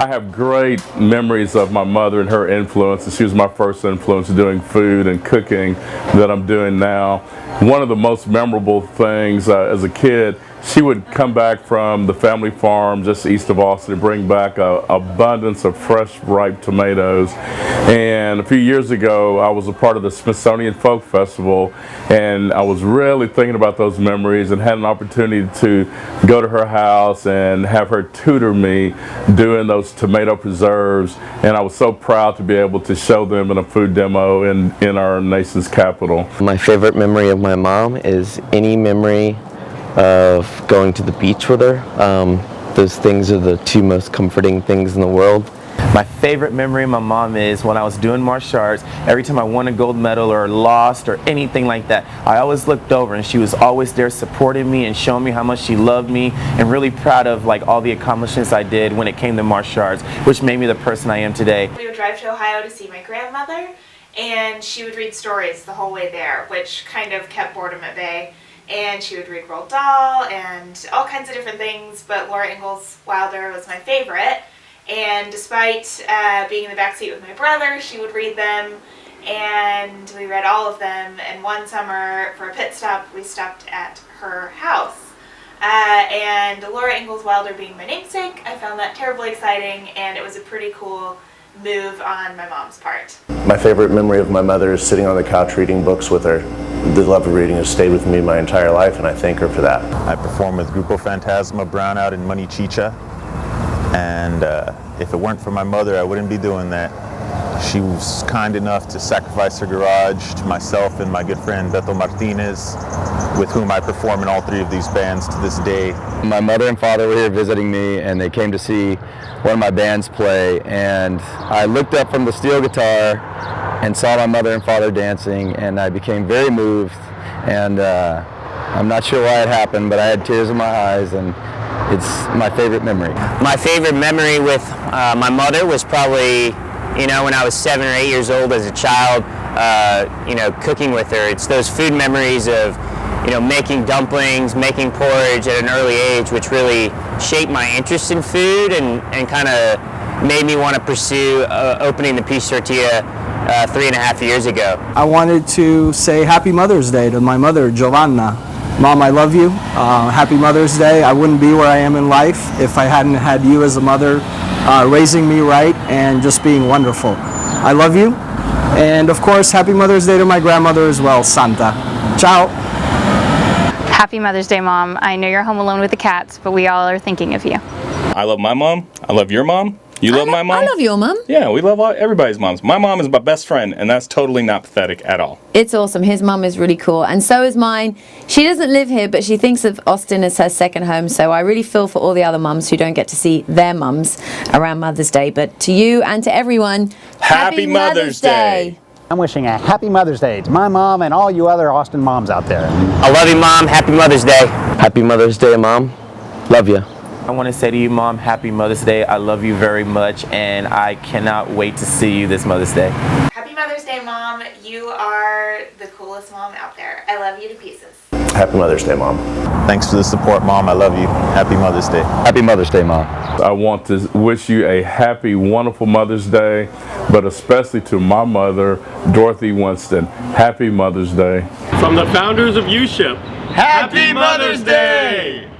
I have great memories of my mother and her influence. She was my first influence doing food and cooking that I'm doing now. One of the most memorable things as a kid, she would come back from the family farm just east of Austin and bring back an abundance of fresh, ripe tomatoes. And a few years ago, I was a part of the Smithsonian Folk Festival, and I was really thinking about those memories and had an opportunity to go to her house and have her tutor me doing those tomato preserves. And I was so proud to be able to show them in a food demo in our nation's capital. My favorite memory of my mom is any memory of going to the beach with her. Those things are the two most comforting things in the world. My favorite memory of my mom is when I was doing martial arts. Every time I won a gold medal or lost or anything like that, I always looked over and she was always there supporting me and showing me how much she loved me and really proud of like all the accomplishments I did when it came to martial arts, which made me the person I am today. We would drive to Ohio to see my grandmother, and she would read stories the whole way there, which kind of kept boredom at bay. And she would read Roald Dahl and all kinds of different things, but Laura Ingalls Wilder was my favorite. And despite being in the backseat with my brother, she would read them, and we read all of them. And one summer, for a pit stop, we stopped at her house. And Laura Ingalls Wilder being my namesake, I found that terribly exciting, and it was a pretty cool move on my mom's part. My favorite memory of my mother is sitting on the couch reading books with her. The love of reading has stayed with me my entire life, and I thank her for that. I perform with Grupo Fantasma Brown out in Money Chicha, and if it weren't for my mother, I wouldn't be doing that. She was kind enough to sacrifice her garage to myself and my good friend Beto Martinez, with whom I perform in all three of these bands to this day. My mother and father were here visiting me, and they came to see one of my bands play, and I looked up from the steel guitar and saw my mother and father dancing, and I became very moved, and I'm not sure why it happened, but I had tears in my eyes, and it's my favorite memory. My favorite memory with my mother was probably, when I was 7 or 8 years old as a child, cooking with her. It's those food memories of, making dumplings, making porridge at an early age, which really shaped my interest in food and kind of made me want to pursue opening the Peach Tortilla 3.5 years ago. I wanted to say Happy Mother's Day to my mother, Giovanna. Mom, I love you. Happy Mother's Day. I wouldn't be where I am in life if I hadn't had you as a mother raising me right and just being wonderful. I love you. And of course, Happy Mother's Day to my grandmother as well, Santa. Ciao. Happy Mother's Day, Mom. I know you're home alone with the cats, but we all are thinking of you. I love my mom. I love your mom. You love my mom? I love your mom. Yeah, we love everybody's moms. My mom is my best friend, and that's totally not pathetic at all. It's awesome. His mum is really cool, and so is mine. She doesn't live here, but she thinks of Austin as her second home, so I really feel for all the other mums who don't get to see their mums around Mother's Day. But to you and to everyone, Happy Mother's Day. I'm wishing a Happy Mother's Day to my mom and all you other Austin moms out there. I love you, Mom. Happy Mother's Day. Happy Mother's Day, Mom. Love you. I want to say to you, Mom, Happy Mother's Day. I love you very much, and I cannot wait to see you this Mother's Day. Happy Mother's Day, Mom. You are the coolest mom out there. I love you to pieces. Happy Mother's Day, Mom. Thanks for the support, Mom. I love you. Happy Mother's Day. Happy Mother's Day, Mom. I want to wish you a happy, wonderful Mother's Day, but especially to my mother, Dorothy Winston. Happy Mother's Day. From the founders of USHIP, Happy Mother's Day!